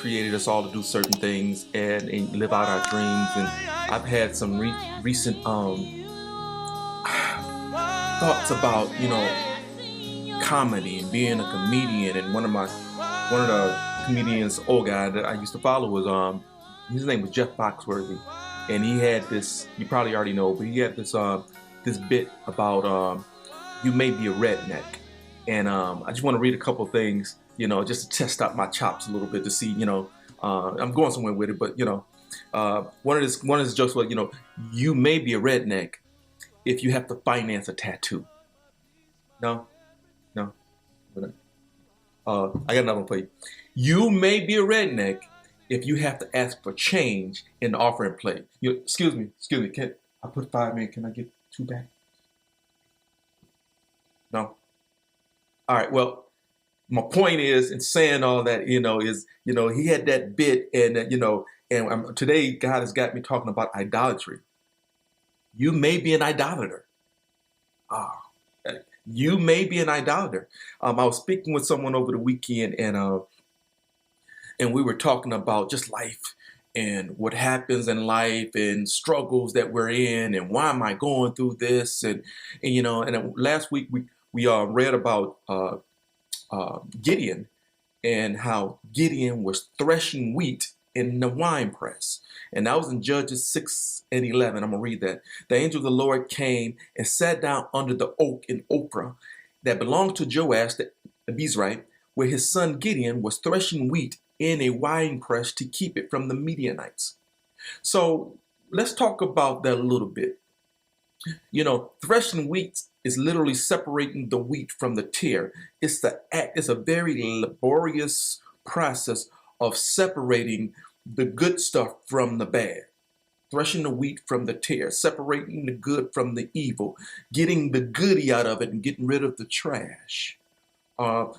created us all to do certain things and live out our dreams. And I've had some recent thoughts about, comedy and being a comedian. And one of the comedians, old guy that I used to follow was his name was Jeff Foxworthy, and he had this. You probably already know, but he had this bit about you may be a redneck, and I just want to read a couple things, just to test out my chops a little bit to see, I'm going somewhere with it, but one of his jokes was, you may be a redneck if you have to finance a tattoo. No, no. I got another one for you. You may be a redneck if you have to ask for change in the offering plate. Excuse me. Can I put 5 in? Can I get 2 back? No. All right. Well, my point is, in saying all that, is he had that bit, and today God has got me talking about idolatry. You may be an idolater. You may be an idolater. I was speaking with someone over the weekend, and we were talking about just life and what happens in life and struggles that we're in, and why am I going through this? And last week we read about Gideon, and how Gideon was threshing wheat in the wine press. And that was in Judges 6:11. I'm going to read that. The angel of the Lord came and sat down under the oak in Ophrah that belonged to Joash the Abiezrite, where his son Gideon was threshing wheat in a wine press to keep it from the Midianites. So let's talk about that a little bit. Threshing wheat is literally separating the wheat from the tare. It's a very laborious process of separating the good stuff from the bad. Threshing the wheat from the tare, separating the good from the evil, getting the goody out of it and getting rid of the trash.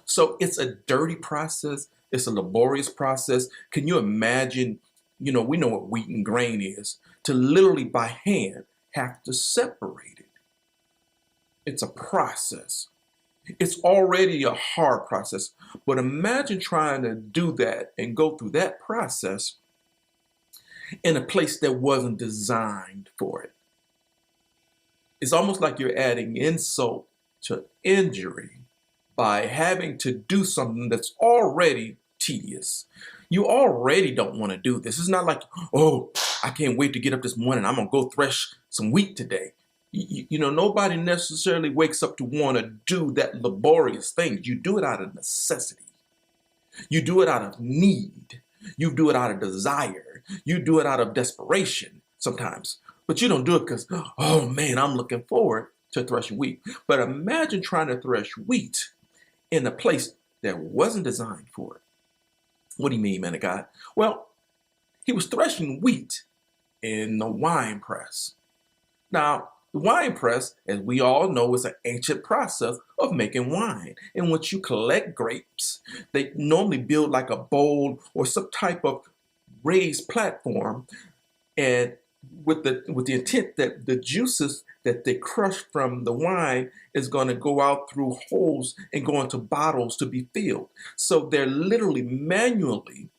So it's a dirty process. It's a laborious process. Can you imagine, we know what wheat and grain is, to literally by hand have to separate it. It's a process. It's already a hard process, but imagine trying to do that and go through that process in a place that wasn't designed for it. It's almost like you're adding insult to injury by having to do something that's already tedious. You already don't want to do this. It's not like, oh, I can't wait to get up this morning. I'm going to go thresh some wheat today. Nobody necessarily wakes up to want to do that laborious thing. You do it out of necessity. You do it out of need. You do it out of desire. You do it out of desperation sometimes. But you don't do it because, oh man, I'm looking forward to threshing wheat. But imagine trying to thresh wheat in a place that wasn't designed for it. What do you mean, man of God? Well, he was threshing wheat in the wine press. Now, the wine press, as we all know, is an ancient process of making wine in which you collect grapes. They normally build like a bowl or some type of raised platform, and with the intent that the juices that they crush from the wine is going to go out through holes and go into bottles to be filled. So they're literally manually.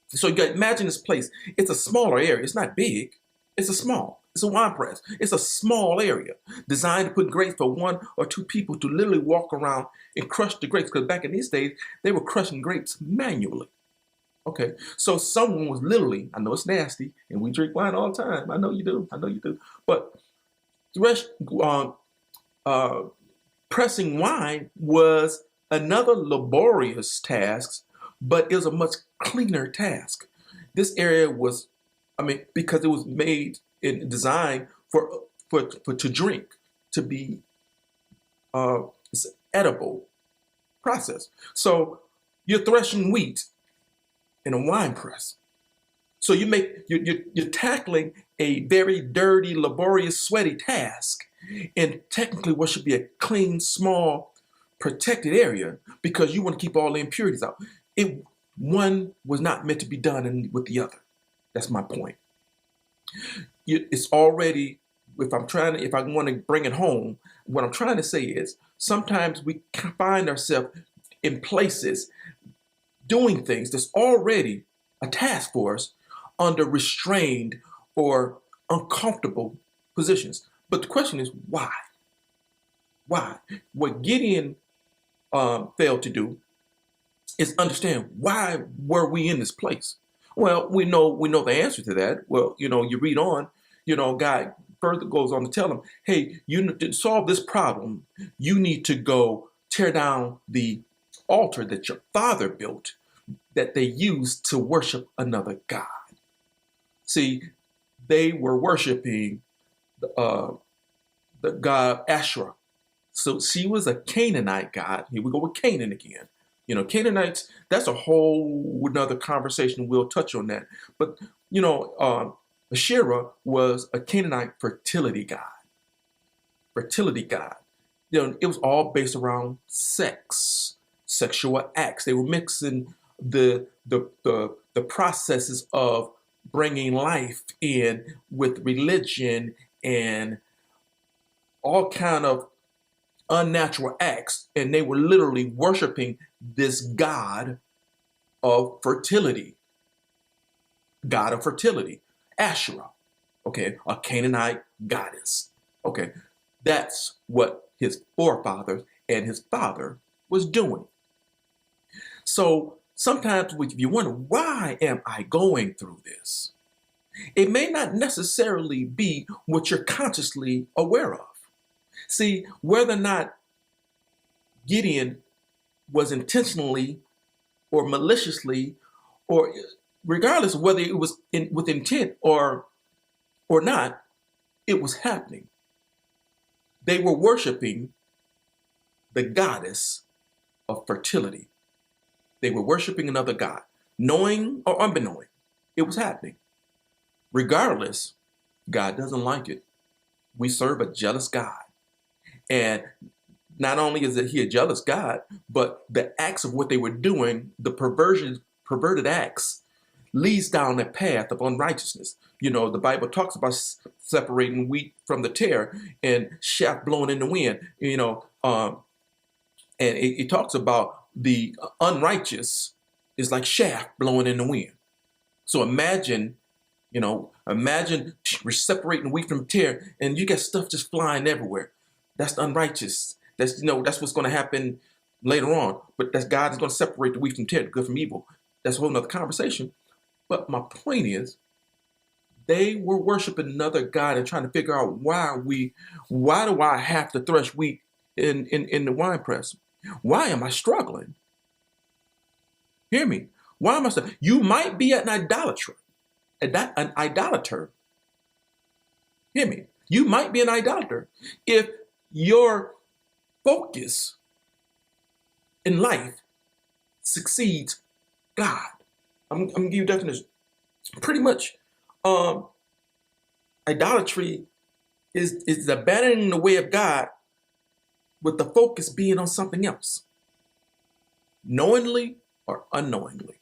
So you got to imagine this place. It's a smaller area. It's not big. It's a wine press. It's a small area designed to put grapes for 1 or 2 people to literally walk around and crush the grapes. Because back in these days, they were crushing grapes manually. Okay, so someone was literally, I know it's nasty, and we drink wine all the time. I know you do. But pressing wine was another laborious task, but it was a much cleaner task. This area was, because it was made and designed for to drink, to be it's an edible process. So you're threshing wheat in a wine press. So you're tackling a very dirty, laborious, sweaty task in technically what should be a clean, small, protected area, because you want to keep all the impurities out. One was not meant to be done with the other. That's my point. It's already, if I want to bring it home, what I'm trying to say is sometimes we find ourselves in places doing things that's already a task force under restrained or uncomfortable positions. But the question is, why? Why? What Gideon failed to do is understand, why were we in this place? Well, we know the answer to that. Well, you read on, God further goes on to tell him, hey, to solve this problem, you need to go tear down the altar that your father built that they used to worship another god. See, they were worshiping uh, the god Asherah. So she was a Canaanite god. Here we go with Canaan again. Canaanites, that's a whole another conversation. We'll touch on that. But, Asherah was a Canaanite fertility god. Fertility god. It was all based around sex, sexual acts. They were mixing the processes of bringing life in with religion and all kind of unnatural acts, and they were literally worshiping this god of fertility, Asherah, okay, a Canaanite goddess. Okay, that's what his forefathers and his father was doing. So sometimes if you wonder, why am I going through this? It may not necessarily be what you're consciously aware of. See, whether or not Gideon was intentionally or maliciously, or regardless of whether it was with intent or not, it was happening. They were worshiping the goddess of fertility. They were worshiping another god, knowing or unbeknowing. It was happening. Regardless, God doesn't like it. We serve a jealous God. And not only is he a jealous God, but the acts of what they were doing, the perverted acts, leads down a path of unrighteousness. The Bible talks about separating wheat from the tare and chaff blowing in the wind. And it talks about the unrighteous is like chaff blowing in the wind. So imagine we're separating wheat from tare, and you got stuff just flying everywhere. That's unrighteous. That's what's going to happen later on. But God is going to separate the wheat from tare, the good from evil. That's a whole nother conversation. But my point is, they were worshiping another God and trying to figure out why do I have to thresh wheat in the wine press? Why am I struggling? Hear me. Why am I struggling? You might be an idolater. An idolater. Hear me. You might be an idolater if your focus in life succeeds God. I'm gonna give you a definition. Pretty much, idolatry is abandoning the way of God with the focus being on something else, knowingly or unknowingly.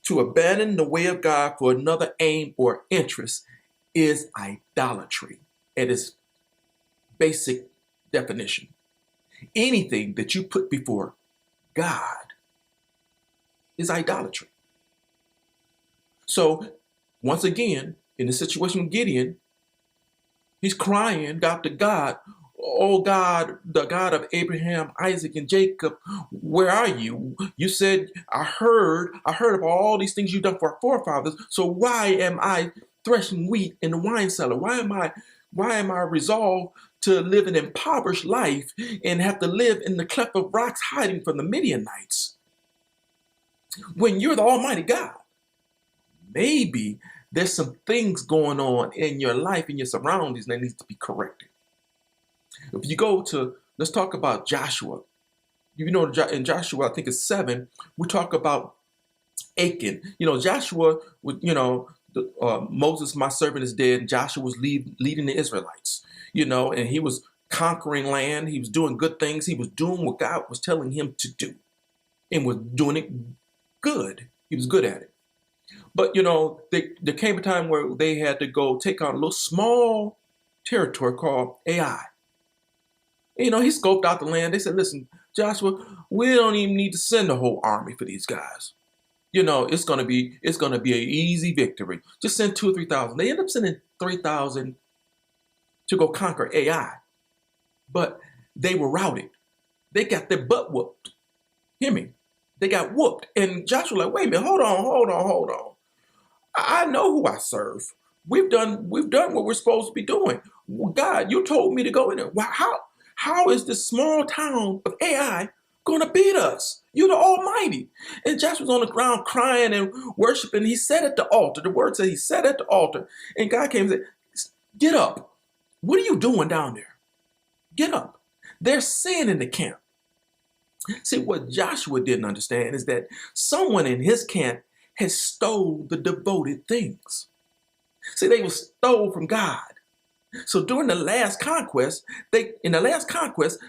To abandon the way of God for another aim or interest is idolatry at its basic definition. Anything that you put before God is idolatry. So, once again, in the situation with Gideon, he's crying out to God, oh God, the God of Abraham, Isaac, and Jacob, where are you? You said, I heard of all these things you've done for our forefathers, so why am I threshing wheat in the wine cellar? Why am I resolved to live an impoverished life and have to live in the cleft of rocks hiding from the Midianites when you're the Almighty God? Maybe there's some things going on in your life, in your surroundings, that needs to be corrected. If you go to, let's talk about Joshua. In Joshua, I think it's 7, we talk about Achan. Joshua, Moses, my servant, is dead, and Joshua was leading the Israelites, and he was conquering land. He was doing good things. He was doing what God was telling him to do and was doing it good. He was good at it. But, there came a time where they had to go take on a little small territory called Ai. He scoped out the land. They said, listen, Joshua, we don't even need to send a whole army for these guys. It's gonna be an easy victory. Just send 2 or 3,000. They end up sending 3,000 to go conquer AI, but they were routed. They got their butt whooped. Hear me? They got whooped. And Joshua like, wait a minute, hold on. I know who I serve. We've done what we're supposed to be doing. God, you told me to go in there. How is this small town of AI gonna beat us? You're the Almighty. And Joshua's on the ground crying and worshiping. He sat at the altar. The word says he sat at the altar. And God came and said, get up. What are you doing down there? Get up. There's sin in the camp. See, what Joshua didn't understand is that someone in his camp has stole the devoted things. See, they were stole from God. So during the last conquest,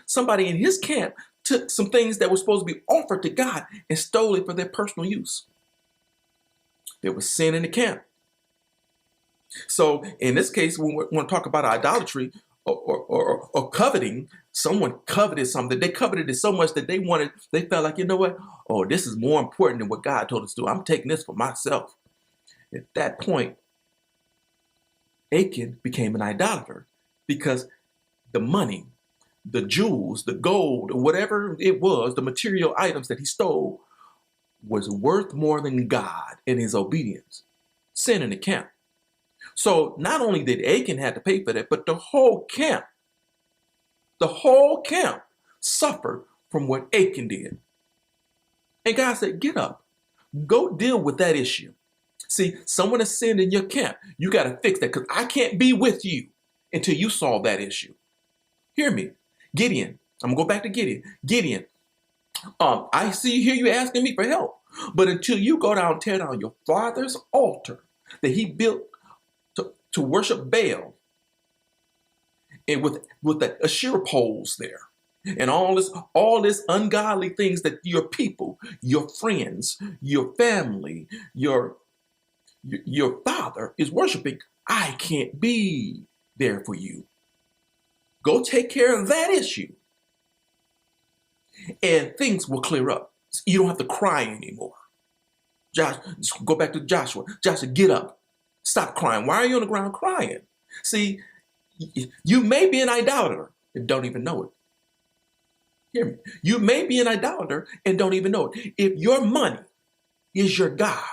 somebody in his camp took some things that were supposed to be offered to God and stole it for their personal use. There was sin in the camp. So in this case, when we want to talk about idolatry or coveting, someone coveted something. They coveted it so much that they felt like, you know what? Oh, this is more important than what God told us to do. I'm taking this for myself. At that point, Achan became an idolater because the money, the jewels, the gold, or whatever it was, the material items that he stole was worth more than God and his obedience. Sin in the camp. So not only did Achan have to pay for that, but the whole camp suffered from what Achan did. And God said, get up, go deal with that issue. See, someone has sinned in your camp. You got to fix that because I can't be with you until you solve that issue. Hear me. Gideon, I'm going to go back to Gideon. Gideon, I hear you asking me for help, but until you go down and tear down your father's altar that he built to worship Baal, and with the Asherah poles there, and all this ungodly things that your people, your friends, your family, your father is worshiping, I can't be there for you. Go take care of that issue, and things will clear up. You don't have to cry anymore. Go back to Joshua. Joshua, get up. Stop crying. Why are you on the ground crying? See, you may be an idolater and don't even know it. Hear me. You may be an idolater and don't even know it. If your money is your God,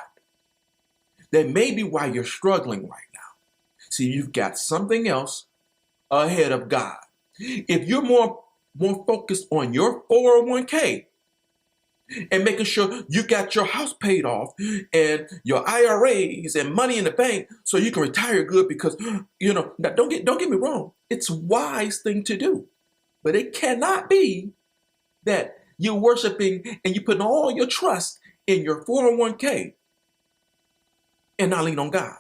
that may be why you're struggling right now. See, you've got something else ahead of God. If you're more focused on your 401k and making sure you got your house paid off and your IRAs and money in the bank so you can retire good, because, now don't get me wrong, it's a wise thing to do. But it cannot be that you're worshiping and you're putting all your trust in your 401k and not lean on God.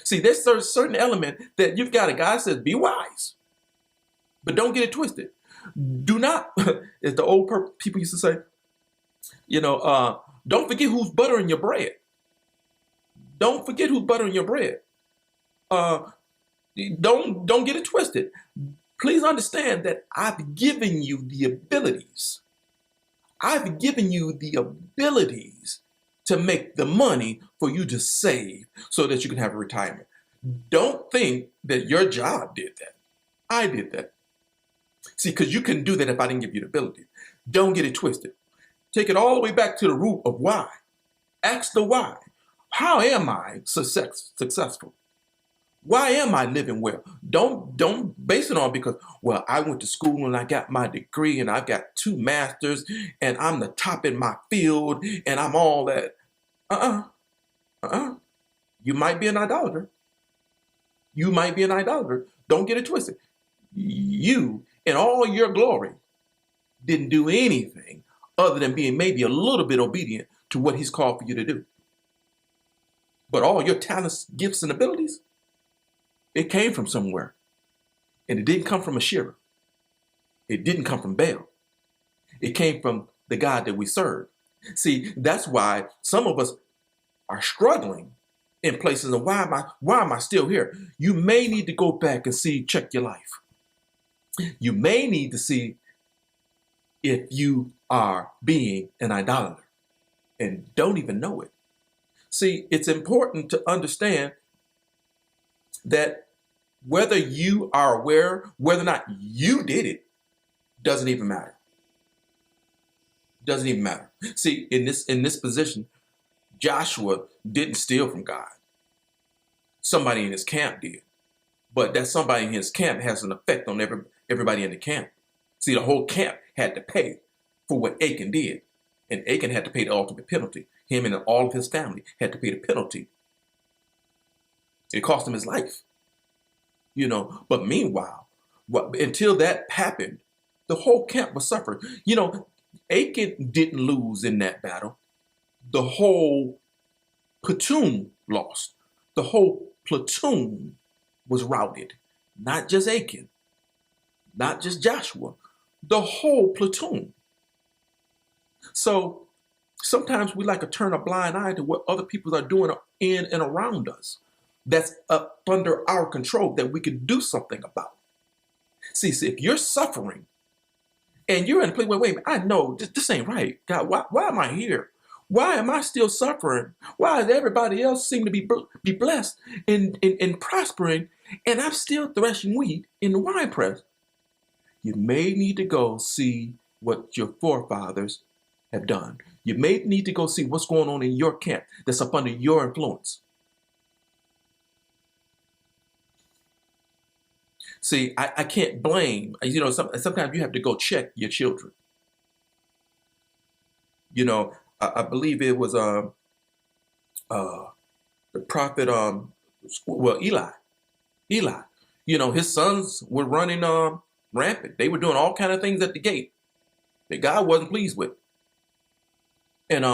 See, there's a certain element that you've got. God says, be wise, but don't get it twisted. Do not, as the old people used to say, don't forget who's buttering your bread. Don't forget who's buttering your bread. Don't get it twisted. Please understand that I've given you the abilities. I've given you the abilities to make the money for you to save so that you can have a retirement. Don't think that your job did that. I did that. See, because you couldn't do that if I didn't give you the ability. Don't get it twisted. Take it all the way back to the root of why. Ask the why. How am I successful? Why am I living well? Don't base it on because, well, I went to school and I got my degree and I've got 2 masters and I'm the top in my field and I'm all that. You might be an idolater. You might be an idolater. Don't get it twisted. You, in all your glory, didn't do anything other than being maybe a little bit obedient to what he's called for you to do. But all your talents, gifts, and abilities, it came from somewhere. And it didn't come from Asherah. It didn't come from Baal. It came from the God that we serve. See, that's why some of us are struggling in places of why am I still here? You may need to go back and check your life. You may need to see if you are being an idolater and don't even know it. See, it's important to understand that whether you are aware, whether or not you did it, doesn't even matter. Doesn't even matter. See, in this position, Joshua didn't steal from God. Somebody in his camp did. But that somebody in his camp has an effect on everybody in the camp. See, the whole camp had to pay for what Achan did. And Achan had to pay the ultimate penalty. Him and all of his family had to pay the penalty. It cost him his life. But meanwhile, until that happened, the whole camp was suffering. Achan didn't lose in that battle. The whole platoon lost. The whole platoon was routed. Not just Achan, not just Joshua, the whole platoon. So sometimes we like to turn a blind eye to what other people are doing in and around us. That's up under our control that we can do something about. See, if you're suffering and you're in a place where, wait a minute, I know this ain't right. God, why am I here? Why am I still suffering? Why does everybody else seem to be blessed and prospering, and I'm still threshing wheat in the wine press? You may need to go see what your forefathers have done. You may need to go see what's going on in your camp that's up under your influence. See, I can't blame, sometimes you have to go check your children. I believe it was the prophet, Eli. Eli, his sons were running rampant. They were doing all kind of things at the gate that God wasn't pleased with. And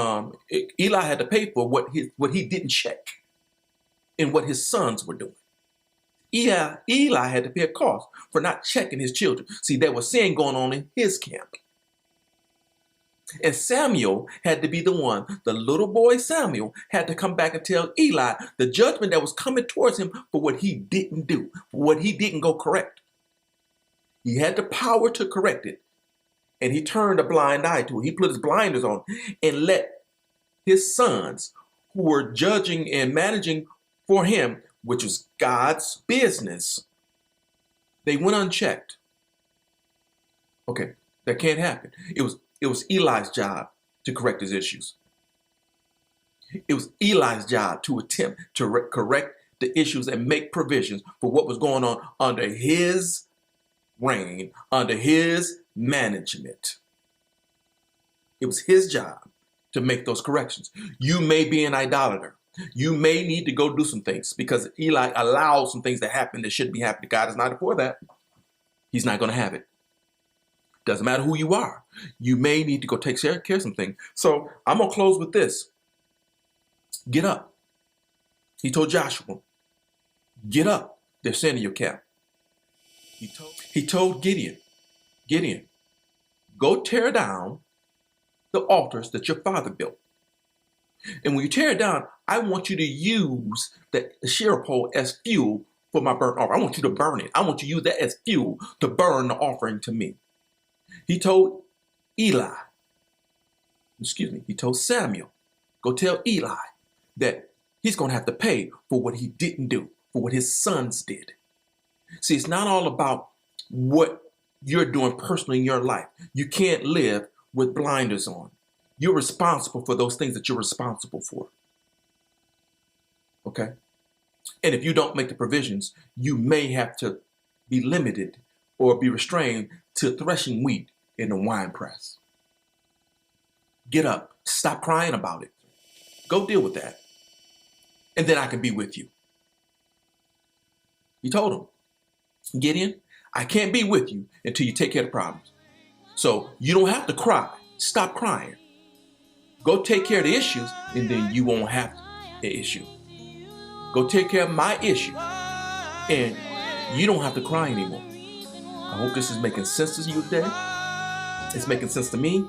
Eli had to pay for what he didn't check and what his sons were doing. Eli had to pay a cost for not checking his children. See, there was sin going on in his camp. And Samuel had to be the one, the little boy Samuel had to come back and tell Eli the judgment that was coming towards him for what he didn't do, for what he didn't go correct. He had the power to correct it, and he turned a blind eye to it. He put his blinders on and let his sons, who were judging and managing for him, which was God's business, they went unchecked. Okay, that can't happen. It was Eli's job to correct his issues. It was Eli's job to attempt to correct the issues and make provisions for what was going on under his reign, under his management. It was his job to make those corrections. You may be an idolater. You may need to go do some things because Eli allowed some things to happen that shouldn't be happening. God is not for that. He's not going to have it. Doesn't matter who you are. You may need to go take care of some things. So I'm going to close with this. Get up. He told Joshua, get up. They're saying in your camp. He told Gideon, go tear down the altars that your father built. And when you tear it down, I want you to use the Asherah pole as fuel for my burnt offering. I want you to burn it. I want you to use that as fuel to burn the offering to me. He told Samuel, go tell Eli that he's going to have to pay for what he didn't do, for what his sons did. See, it's not all about what you're doing personally in your life. You can't live with blinders on. You're responsible for those things that you're responsible for. Okay? And if you don't make the provisions, you may have to be limited or be restrained to threshing wheat in the wine press. Get up. Stop crying about it. Go deal with that. And then I can be with you. He told him, Gideon, I can't be with you until you take care of the problems. So you don't have to cry. Stop crying. Go take care of the issues, and then you won't have the issue. Go take care of my issue, and you don't have to cry anymore. I hope this is making sense to you today. It's making sense to me.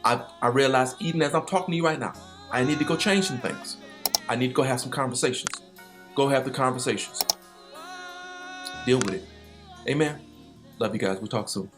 I realize even as I'm talking to you right now, I need to go change some things. I need to go have some conversations. Go have the conversations. Deal with it. Amen. Love you guys. We'll talk soon.